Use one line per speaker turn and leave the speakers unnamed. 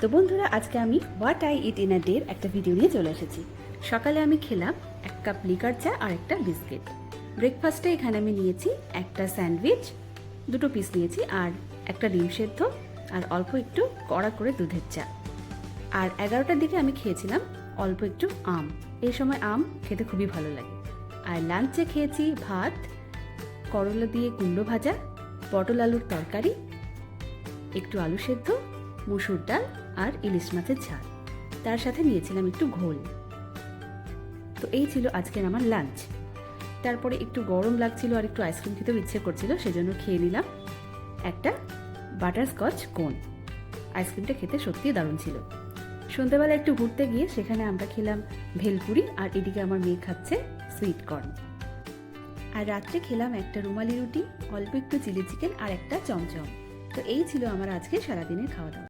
তো বন্ধুরা, আজকে আমি what I it in a ডের একটা ভিডিও নিয়ে চলে এসেছি। সকালে আমি খেলাম 1 কাপ লিকার চা আর একটা বিস্কিট। ব্রেকফাস্টে এখানে আমি নিয়েছি একটা স্যান্ডউইচ, 2 পিস নিয়েছি, আর একটা ডিম সেদ্ধ, আর অল্প একটু কড়া করে দুধের চা। আর 11টার দিকে আমি খেয়েছিলাম অল্প একটু আম। এই সময় আম খেতে খুবই ভালো লাগে। আর লাঞ্চে খেয়েছি ভাত, করলা দিয়ে কুমড়ো ভাজা, পটল আলুর তরকারি, একটু আলু সেদ্ধ, মুসুর ডাল আর ইলিশ মাছের ঝাল। তার সাথে নিয়েছিলাম একটু ঘোল। তো এই ছিল আজকের আমার লাঞ্চ। তারপরে একটু গরম লাগছিল আর একটু আইসক্রিম খেতেও ইচ্ছে করছিল, সেজন্য খেয়ে নিলাম একটা বাটারস্কচ কোন। আইসক্রিমটা খেতে সত্যিই দারুণ ছিল। সন্ধ্যাবেলা একটু ঘুরতে গিয়ে সেখানে আমরা খেলাম ভেলপুরি, আর এদিকে আমার মেয়ে খাচ্ছে সুইট কর্ন। আর রাত্রে খেলাম একটা রুমালি রুটি, অল্প একটু চিলি চিকেন আর একটা চমচম। তো এই ছিল আমার আজকে সারাদিনের খাওয়া দাওয়া।